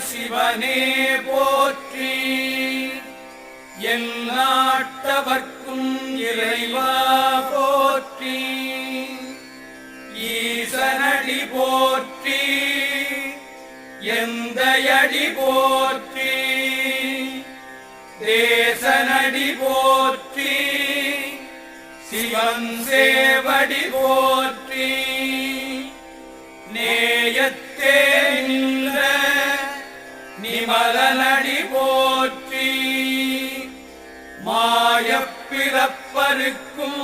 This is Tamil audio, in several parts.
சிவனே போற்றி. எந்நாட்டவர்க்கும் இறைவா போற்றி. ஈசனடி போற்றி. எந்தையடி போற்றி. தேசனடி போற்றி. சிவன் சேவடி போற்றி. நேயத்தே நின்ற நிமலனடி போற்றி. மாயப்பிறப்பருக்கும்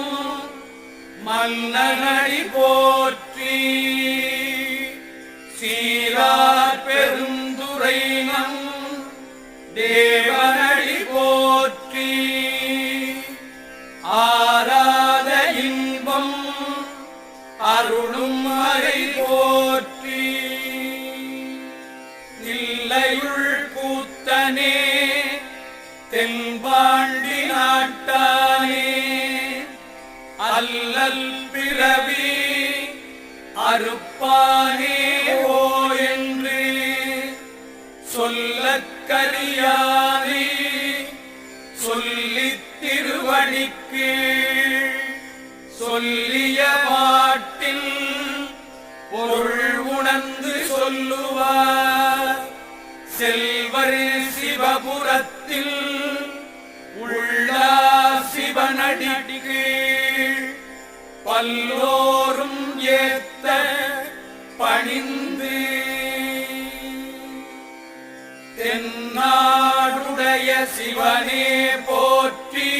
மன்னனடி போற்றி. சீரார் பெருந்துரைனம் தேவனடி போற்றி. ஆராத இன்பம் அருளும் மறை போற்றி. தில்லையுள் கூத்தனே தென்பாண்டி நாட்டானே அல்லல் பிறவி அறுப்பானே ஓ என்று சொல்லக்கரியானே சொல்லித் திருவடிக்கு சொல்லிய பாட்டில் பொருள் உணர்ந்து சொல்லுவார். செல்வர் சிவபுரத்தில் உள்ளார் சிவனடிக்கு பல்லோரும் ஏத்த பணிந்து. தென்னாடுடைய சிவனே போற்றி.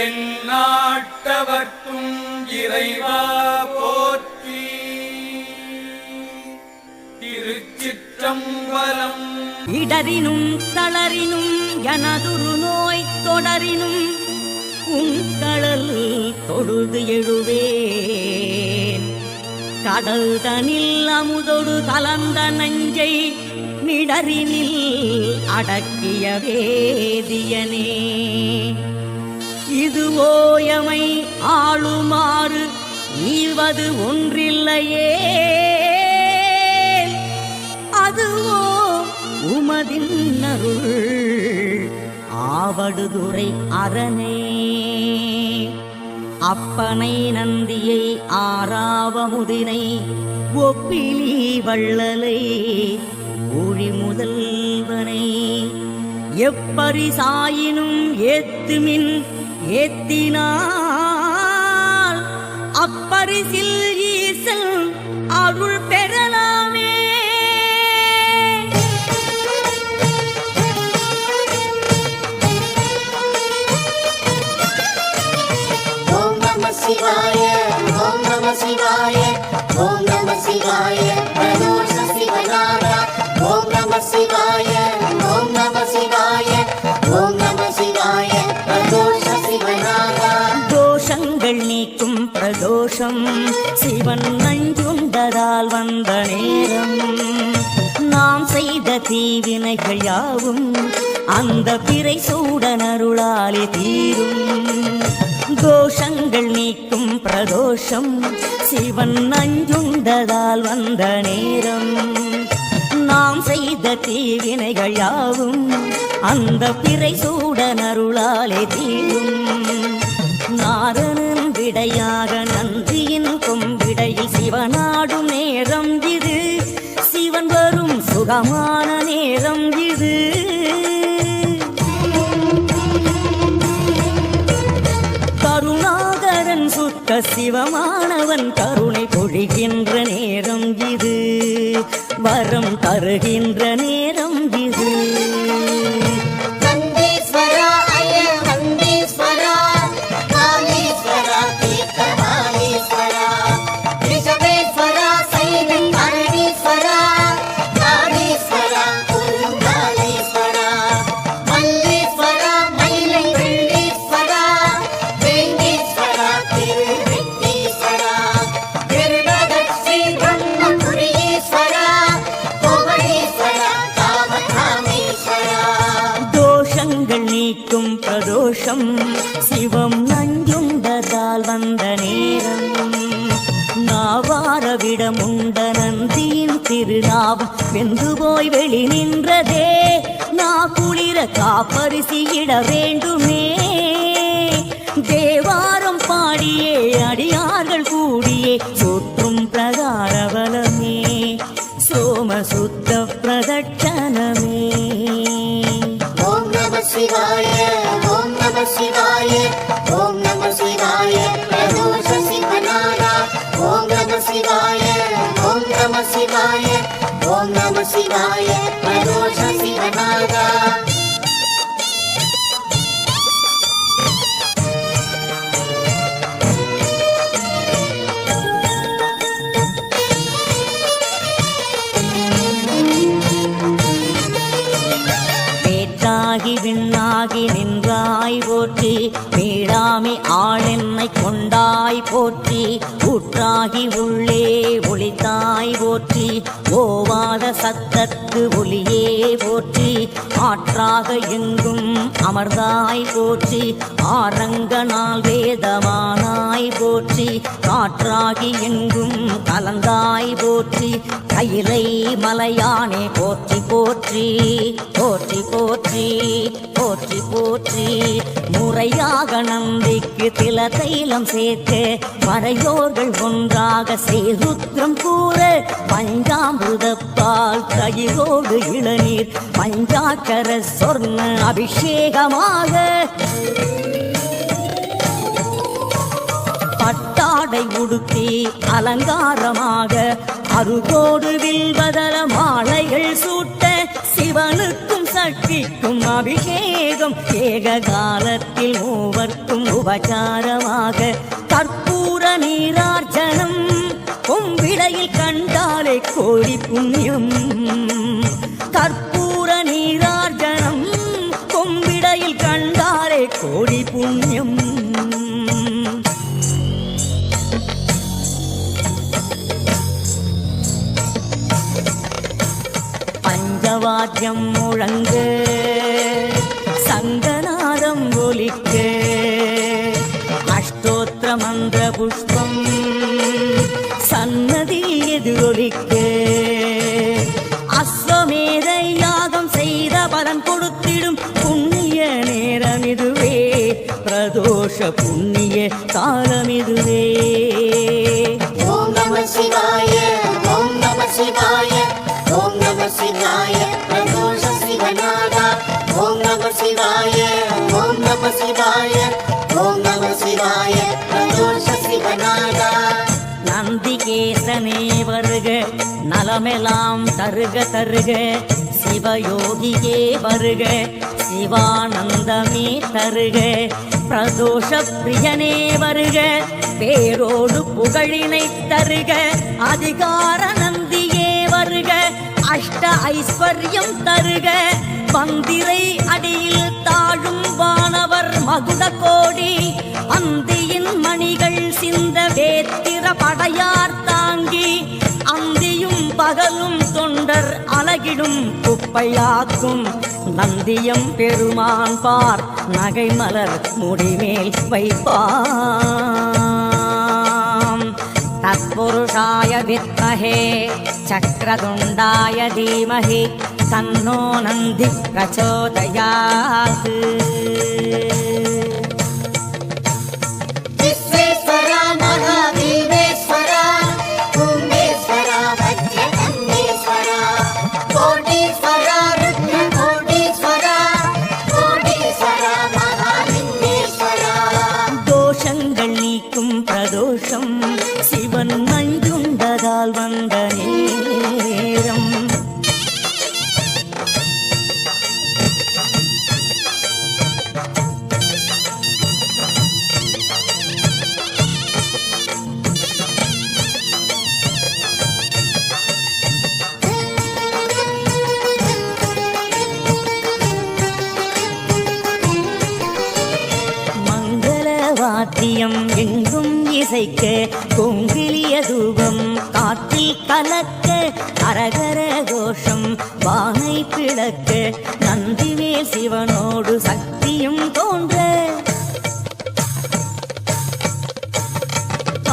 எந்நாட்டவர்க்கும் இறைவா போற்றி. திருச்சிற்றம்பலம். இடரினும் தளரினும் எனதுரு நோய் தொடரினும் உங்கடல் தொழுது எழுவேன். கடல் தனில் அமுதொடு கலந்த நஞ்சை நிடரினில் அடக்கிய வேதியனே. இது ஓயமை ஆளுமாறு ஈவது ஒன்றில்லையே. அதுவோ உமதின் அருள் ஆவடுதுறை அரணே. அப்பனை நந்தியை ஆராவமுதினை ஒப்பிலி வள்ளலை ஊழி முதல்வனை எப்பரிசாயினும் ஏத்துமின் ஏத்தினால் அப்பரிசில் ஈசல் அருள் பெறலாமே. ஓம் நம சிவாய ஓம் நம சிவாய ஓம் நம சிவாய பிரதோஷ சிவநாதா. ஓம் நம சிவாய ஓம் நம சிவாய ஓம் நம சிவாய பிரதோஷ சிவநாதா. தோஷங்கள் நீக்கும் பிரதோஷம் சிவன் நஞ்சுண்டதால் வந்த நேரம். நாம் செய்த தீவினைகள் யாவும் அந்த பிறை சூடனருளாலே தீரும். தோஷங்கள் நீக்கும் பிரதோஷம் சிவன் நஞ்சுண்டதால் வந்த நேரம். நாம் செய்த தீவினைகள் யாவும் அந்த பிறை சூடனருளாலே தீரும். நாரணன் விடையாக நந்தியின் கொம்பிடையில் சிவனாடும் நேரம் இது. சிவன் வரும் சுகமான நேரம் இது. கருணாகரன் சுத்த சிவமானவன் கருணை பொழிகின்ற நேரம் இது. வரம் தருகின்ற நேரம் இது. வந்தேஸ்வரா அய வந்தேஸ்வரா காமேஸ்வரா தீர்த்தமாலேஸ்வரா ரிஷபேஸ்வரா சைலன் பரணீஸ்வரா காமேஸ்வரா குருங்காலேஸ்வரா மல்லேஸ்வரா மயிலை வெள்ளீஸ்வரா வேங்கேஸ்வரா திருவெட்டீஸ்வரா திருநகஸ்ரீ பிரம்மபுரீஸ்வரா கோவடேஸ்வரா காமகாமேஸ்வரா. தோஷங்கள் நீக்கும் பிரதோஷம் சிவம் நஞ்சுண்டதால் வந்த நேரம். நாவாரவிடமுண்ட நந்தியின் திருநாவம் வெந்து போய் வெளி நின்றதே. நான் குளிர காப்பரிசியிட வேண்டுமே. தேவாரம் பாடியே அடியார்கள் கூடியே சுற்றும் பிரகாரவலமே சோமசுத்த பிரதட்சணமே. ஓம் நம சிவாய ஓம் நம சிவாய ஓம் நம சிவாய பிரதோஷ சிவநாதா. ஓம் நம சிவாய ஓம் நம சிவாய ஓம் நம சிவாய பிரதோஷ சிவநாதா. விண்ணாகி நின்றாய் போற்றி மீளாமை ஆளென்னை கொண்டாய் போற்றி. ஊற்றாகி உள்ளே ஒளித்தாய் போற்றி ஓவாத சத்தத்து ஒளியே போற்றி. ஆற்றாக எங்கும் அமர்ந்தாய் போற்றி ஆரங்கனால் வேதமானாய் போற்றி. காற்றாகி எங்கும் கலந்தாய் போற்றி கையிலை மலையானே போற்றி போற்றி போற்றி போற்றி போற்றி போற்றி. முறையாக நம்பிக்கு தில தைலம் சேர்க்க மறையோர்கள் ஒன்றாக சேருத்ரம் கூற பஞ்சாமிருதப்பால் தயிரோடு இளநீர் பஞ்சாக்கர சொர்ண அபிஷேகமாக பட்டாடை உடுத்தி அலங்காரமாக அருகோடு வில்வதர மாலைகள் சூட்ட சிவனுக்கும் சக்திக்கும் அபிஷேகம் ஏக காலத்தில் மூவர்க்கும் உபச்சாரமாக கற்பூர நீரார்ச்சனம் கொம்பிடையில் கண்டாலே கோடி புண்ணியம். கற்பூர நீரார்ச்சனம் கொம்பிடையில் கண்டாலே கோடி புண்ணியம். பஞ்சவாத்தியம் முழங்க சங்கநாதம் ஒலிக்க அஷ்டோத்திர மந்திர புஷ்பம் சன்னதி எதிரொலிக்க அஸ்வமேத யாகம் செய்த பலன் கொடுத்திடும் புண்ணிய நேரம் இதுவே பிரதோஷ புண்ணிய காலம் இதுவே. ஓம் நம சிவாய ஓம் நம சிவாய ஓம் நம சிவாய பிரதோஷ சிவநாதா. ஓம் நம சிவாய ஓம் நம சிவாய ஓம் நம சிவாய பிரதோஷ சிவநாதா. நந்திகேசனே வருக நலமெல்லாம் தருக தருக சிவயோகியே வருக சிவானந்தமே தருக பிரதோஷ பிரியனே வருக பேரோடு புகழினை தருக அதிகார நந்தியே வருக அஷ்ட ஐஸ்வர்யம் தருக பந்திரை அடியில் தாழும் வானவர் மகுட கோடி அந்தியின் மணிகள் சிந்த வேத்திர படையார் தாங்கி அந்தியும் பகலும் தொண்டர் அலகிடும் குப்பையாக்கும் நந்தியம் பெருமான் பார் நகை மலர் முடிமேல் வைப்பாம். தத்புருஷாய வித்மஹே சக்ரதுண்டாய தீமஹி தன்னோ நந்தி பிரச்சோதயாத். விஸ்வேஸ்வரா மகாதேவேஸ்வரா கும்பேஸ்வரா வஜ்ரகண்டேஸ்வரா கோடீஸ்வரா ருத்ர கோடீஸ்வரா கோடீஸ்வரா மகாலிங்கேஸ்வரா. தோஷங்கள் நீக்கும் பிரதோஷம் சிவன் நஞ்சுண்டதால் வந்த நேரம். வாத்தியம் எங்கும் இசைக்க கொங்கிலிய தூபம் காற்றில் கலக்க அரகர கோஷம் வானை பிளக்க நந்திவேல் சிவனோடு சக்தியும் தோன்ற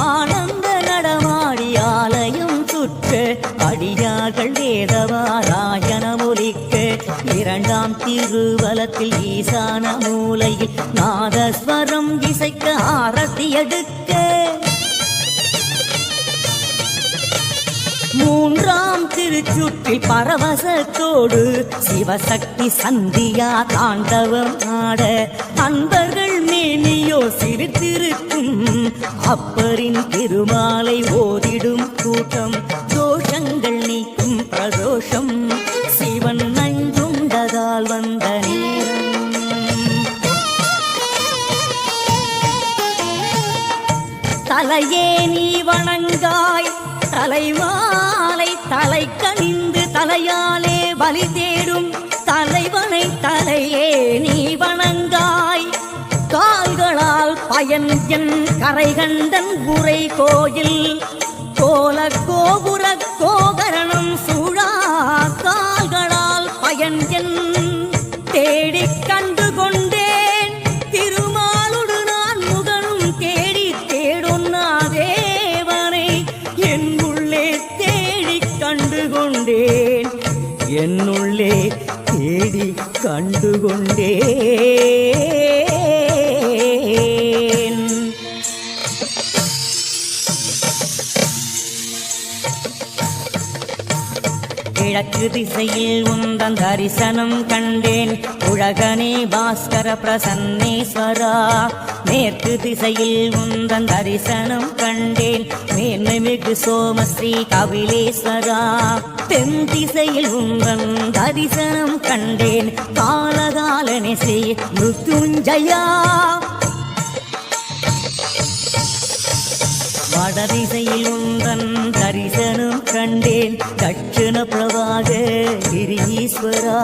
ஆனந்த நடமாடி ஆலயம் சுற்ற முழக்க அடியார்கள் வேதவாராயண ஒலிக்க இரண்டாம் திருவலத்தில் ஈசான மூலையில் நாதஸ்வரம் இசைக்க ஆரத்தி எடுக்க மூன்றாம் திருச்சுற்றில் பரவசத்தோடு சிவசக்தி சந்தியா தாண்டவம் ஆட அன்பர்கள் மேனியோ சிரித்திருக்கும் அப்பரின் திருமாலை ஓதிடும் கூட்டம் தோஷங்கள் நீக்கும் பிரதோஷம் சிவன் நஞ்சுண்டதால் வந்த நேரம் தலையே நீ வணங்காய் தலைமாலை தலை கணிந்து தலையாலே பலி தேடும் தலைவனை தலையே நீ வணங்காய் கால்களால் பயன் என் கரைகண்டன் உரை கோயில் கோல கோபுர கோகரணம் சூழா கால்களால் பயன் என் தேடிக் கண்டு கொண்டேன் திருமாலுடு நான் முகனும் தேடி தேடொன்னா தேவனை என் உள்ளே தேடி கண்டு கொண்டேன் என்னுள்ளே தேடி கண்டு கொண்டேன் கிழக்கு திசையில் உந்தன் தரிசனம் கண்டேன் உலகனே பாஸ்கர பிரசன்னேஸ்வரா மேற்கு திசையில் உந்தன் தரிசனம் கண்டேன் மேன்மைமிகு சோமஸ்ரீ கபிலேஸ்வரா தென் திசையில் உந்தன் தரிசனம் கண்டேன் காலகாலனே ஸ்ரீ மிருத்யுஞ்சயா வடதிசையில் உந்தன் தரிசனம் கண்டேன் தட்சிண பிரபாக கிரீஸ்வரா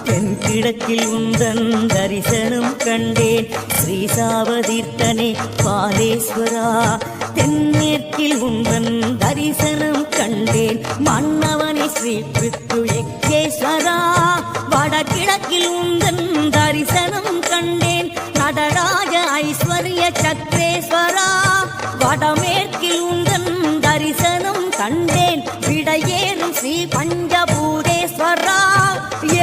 தென் கிழக்கில் உந்தன் தரிசனம் கண்டேன் ஸ்ரீசாவதீர்த்தனே பாலேஸ்வரா தென்மேற்கில் உந்தன் தரிசனம் கண்டேன் மன்னவனே ஸ்ரீ பிருத்து யக்ஞேஸ்வரா வடகிழக்கில் உந்தன் தரிசனம் கண்டேன் நடராஜ ஐஸ்வர்ய சக்ரேஸ்வரா வடமேற்கில் உந்தன் தரிசனம் கண்டேன் விடையேறும் ஸ்ரீ பஞ்சபூதேஸ்வரா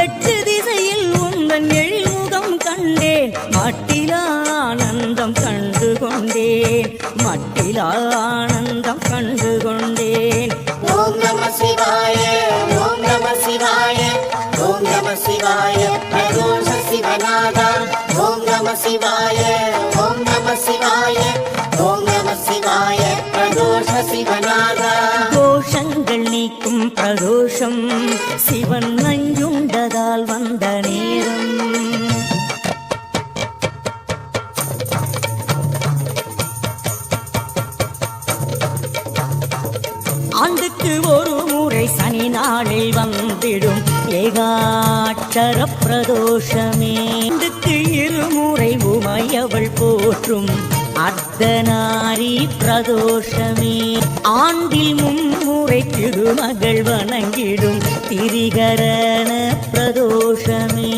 எட்டு திசையில் உந்தன் எழில்முகம் கண்டேன் மட்டிலானந்தம் கண்டு கொண்டேன் மட்டிலானந்தம் கண்டு கொண்டேன் ஓம் நம சிவாய ஓம் நம சிவாய ஓம் நம சிவாய பிரதோஷ சிவநாதா ஓம் நம சிவாய ஓம் நம சிவாய ஓம் நம சிவாய பிரதோஷ சிவநாதா தோஷங்கள் நீக்கும் பிரதோஷம் சிவன் நஞ்சுண்டதால் வந்த நேரம் ஆண்டுக்கு ஒரு முறை சனி நாளில் வந்திடும் ஏகாட்சர பிரதோஷமே ஆண்டுக்கு இருமுறை உமையவள் போற்றும் அர்த்தநாரி பிரதோஷமே ஆண்டில் மும்முறை திருமகள் வணங்கிடும் திரிகரண பிரதோஷமே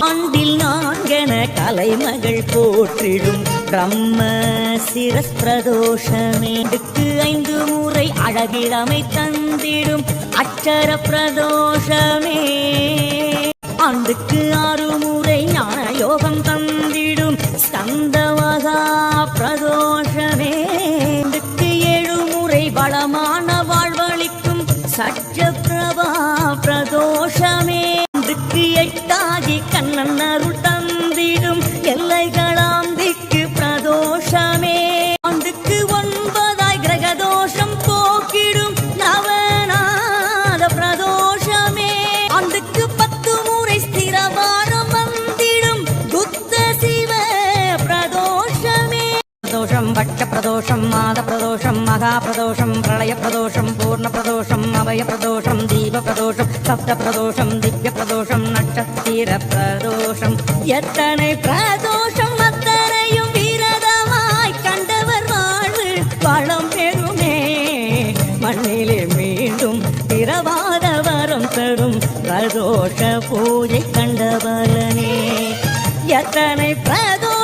ஆண்டில் நான்கென கலைமகள் போற்றிடும் பிரம்ம சிரஸ் பிரதோஷமே 5 முறை அழகிழமை தந்திடும் அட்சர பிரதோஷமே ஆண்டுக்கு 6 முறை ஞான யோகம் தந்திடும் ஸ்கந்தவகா பிரதோஷமே ஆண்டுக்கு 7 முறை வளமான வாழ்வளிக்கும் சட்ச பிரபா பிரதோஷமே ஆண்டுக்கு 8 ஆகி கண்ணன் அருள் தந்திடும் எல்லைகளாம் திக்கு பிரதோஷமே ஆண்டுக்கு 9 கிரகதோஷம் போக்கிடும் நவநாத பிரதோஷமே ஆண்டுக்கு 10 முறை ஸ்திரவாரம் வந்திடும் புத்த சிவ பிரதோஷமே பிரதோஷம் பட்ச பிரதோஷம் மாத பிரதோஷம் மகா பிரதோஷம் பிரளய பிரதோஷம் பூர்ண பிரதோஷம் அபய பிரதோஷம் தீப பிரதோஷம் சப்த பிரதோஷம் திவ்ய பிரதோஷம் நட்சத்திர பிரதோஷம் எத்தனை பிரதோஷம் அத்தனையும் வீரதமாய் கண்டவர் வாழ்வு வளம் பெறுமே மண்ணிலே மீண்டும் பிறவாத வரம் தரும் பிரதோஷ பூஜை கண்டவலனே எத்தனை பிரதோஷம்